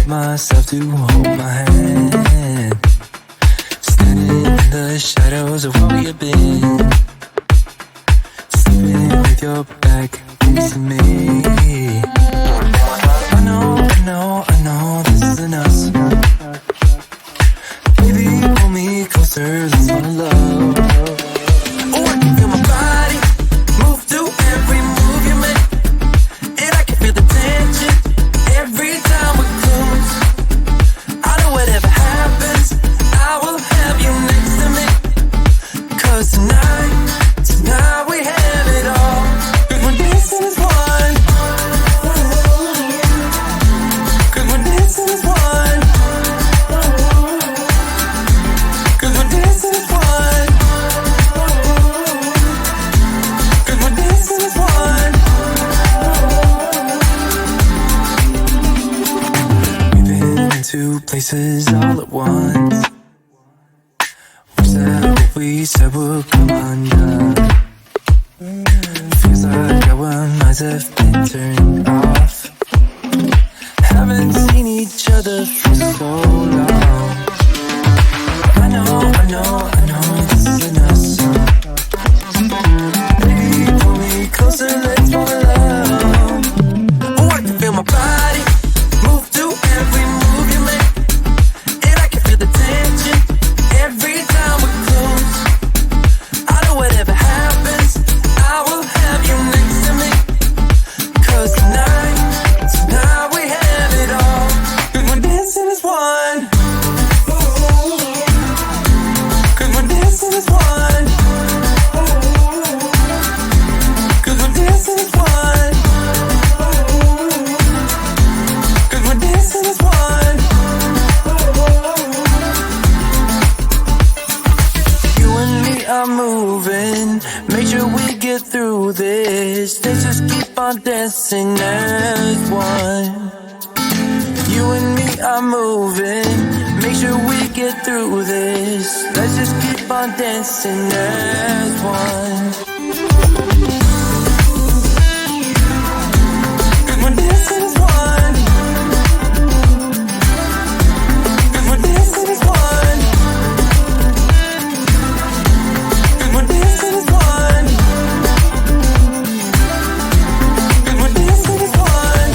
get myself to hold my hand. Standing in the shadows of where you've been, sleeping with your back against me. I know this isn't us. Baby, pull me closer, let's fall in love. Oh, I can feel my body move to every move you make, and I can feel the tension every time we're close. I know whatever happens, I will have you next to me. 'Cause tonight we have it all. 'Cause we're dancing as one. 'Cause we're dancing as one. 'Cause we're dancing as one. 'Cause we're dancing as one. We've been into places all at once. Wish that what we said would come undone. Feels like our minds have been turned off. Haven't seen each other for so long. I know this isn't us. Baby, pull me closer, let's fall in love. Oh, I can feel my body move to every move you make, and I can feel the tension every time we're close. I know whatever happens, I will have you next to me. 'Cause tonight we have it all. 'Cause we're dancing as one. 'Cause we're dancing as one. 'Cause we're dancing as one. 'Cause we're dancing as one. You and me are moving, make sure we get through this. Let's just keep on dancing as one. You and me are moving, make sure we get through this. Let's just keep on dancing as one. 'Cause we're dancing as one. 'Cause we're dancing as one. 'Cause we're dancing as one. 'Cause we're dancing as one.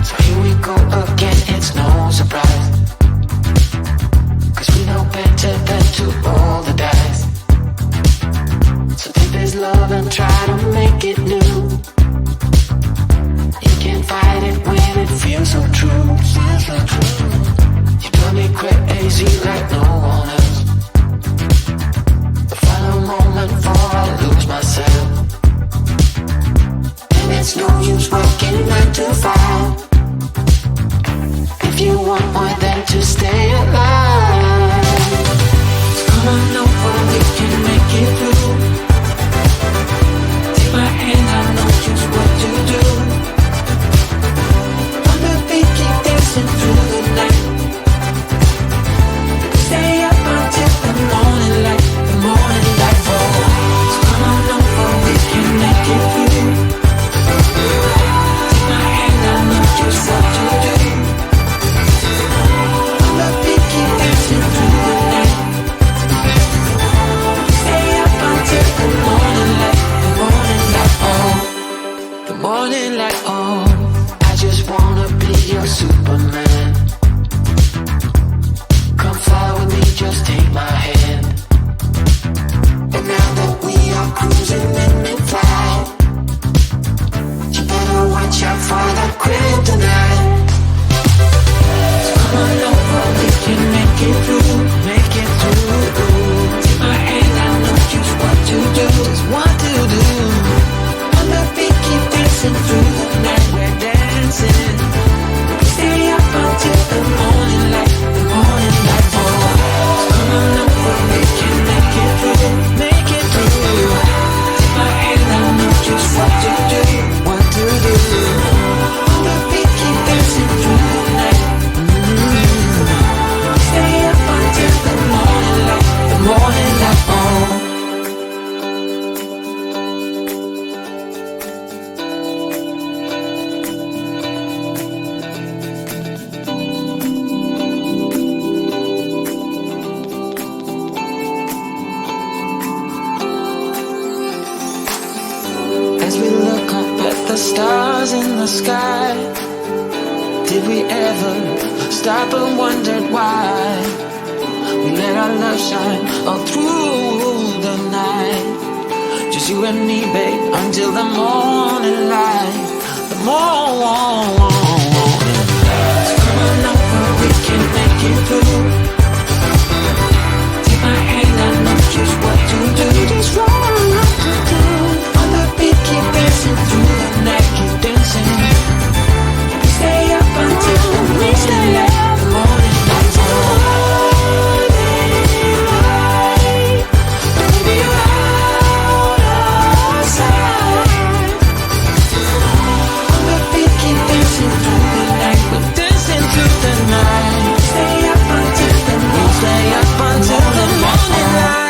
So here we go again, it's no surprise, 'cause we know better than to roll the dice. So take this love and try to make it new. You can't fight it when it feels so true. You drive me crazy like no one else. The final moment before I lose myself. And it's no use working 9 to 5 if you want more than to stay alive. So come on over, we can make it through. Take my hand, I know just what to do. On the beat, keep dancing through the night. Stay up until the morning light, the morning light. Oh, so come on over, we can make it through. Take my hand, I know just what to do. On the beat, keep dancing through the night. Stay up until the morning light, the morning light. Oh, the morning light. Oh, I just wanna be your Superman. the stars in the sky. Did we ever stop and wondered why we let our love shine all through the night? Just you and me, babe, until the morning light. The morning. So come on over, we can make it through. Take my hand, I know just what to do. Just what to do. On the beat, keep dancing through the night, keep dancing. Stay up until the morning light. The morning light. Baby, you're out of sight. On the beat, keep dancing through the night. We're dancing through the night. Stay up until the morning. Stay up until the morning light.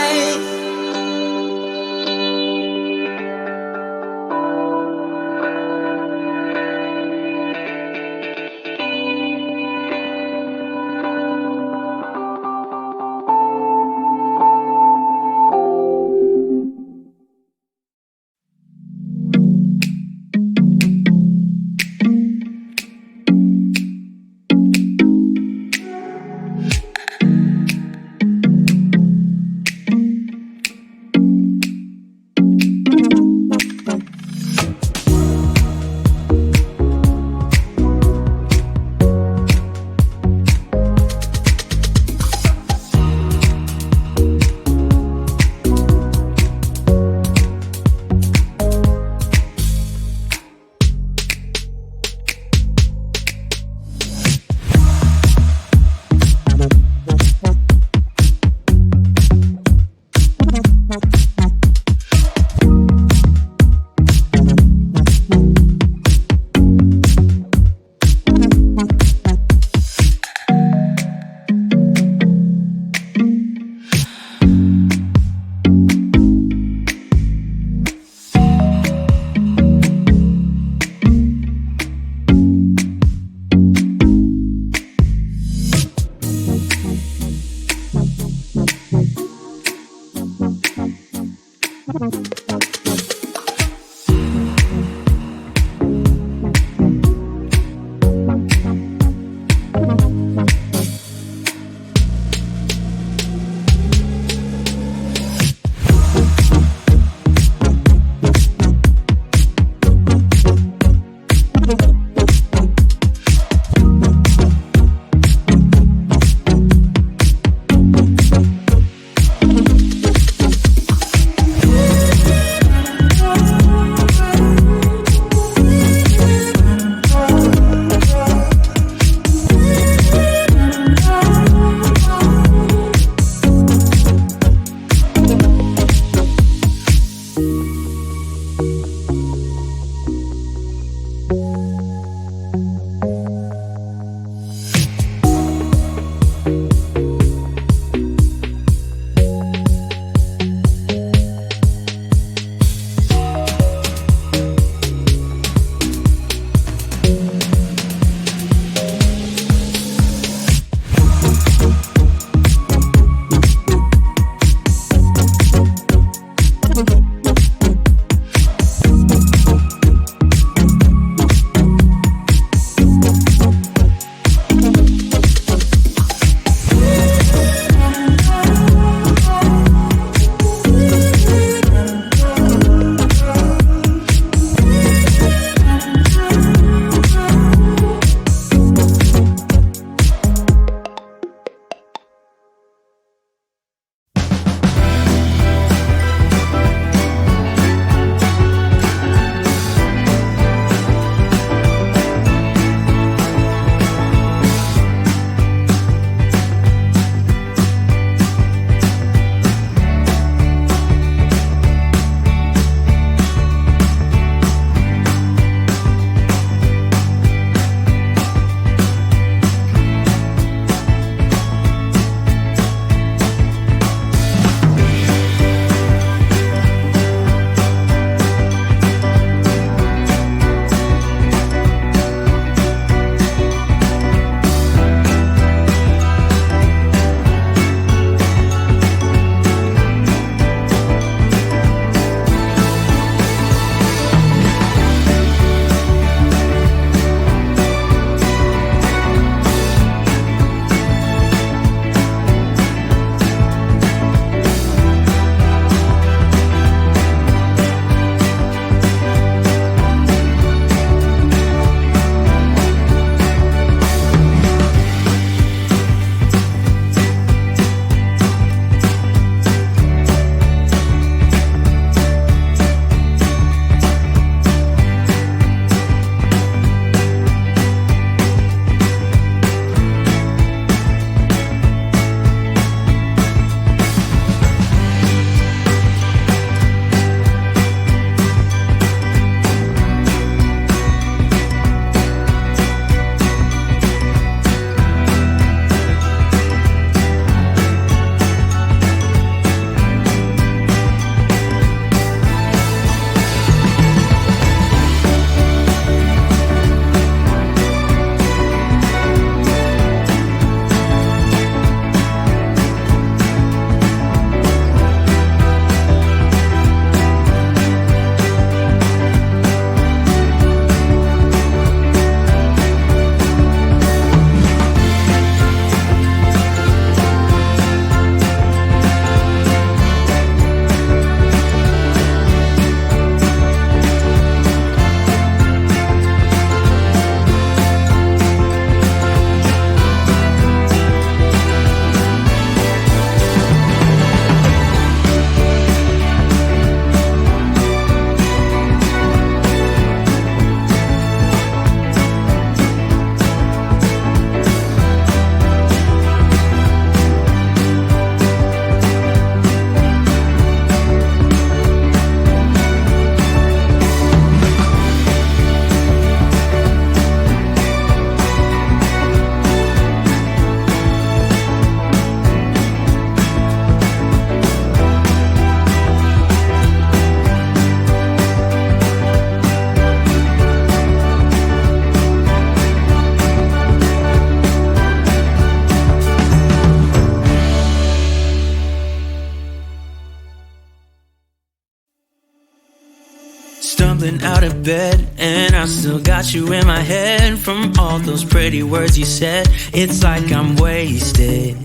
Stumbling out of bed, and I still got you in my head. From all those pretty words you said, it's like I'm wasted.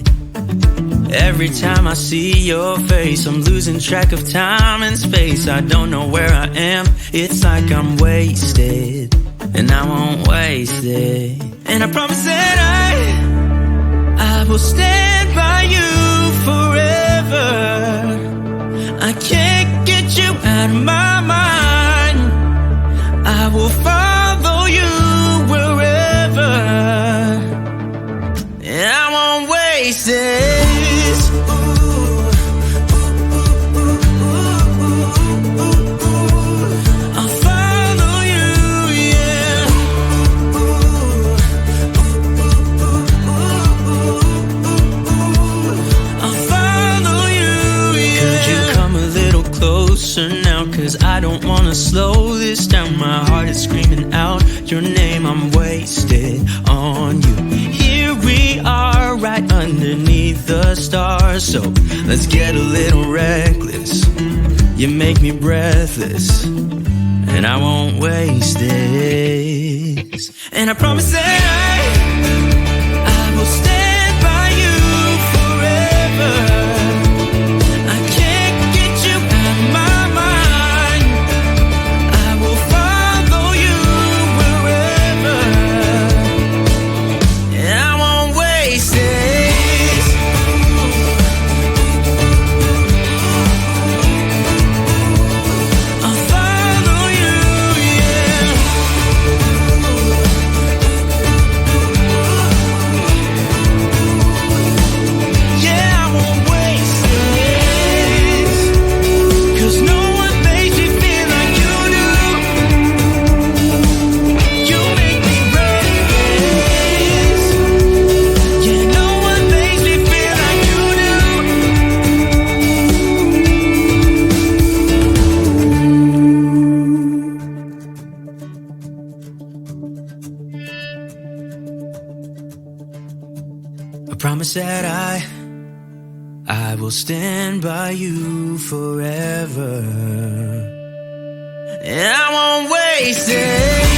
Every time I see your face, I'm losing track of time and space. I don't know where I am, it's like I'm wasted. And I won't waste it. And I promise that I will stand by you forever. I can't get you out of my mind. I will follow you wherever. And I won't waste it. Now, cause I don't wanna slow this down. My heart is screaming out your name. I'm wasted on you. Here we are, right underneath the stars. So let's get a little reckless. You make me breathless, and I won't waste this. And I promise that I will stand by you forever. Promise that I will stand by you forever. And I won't waste it.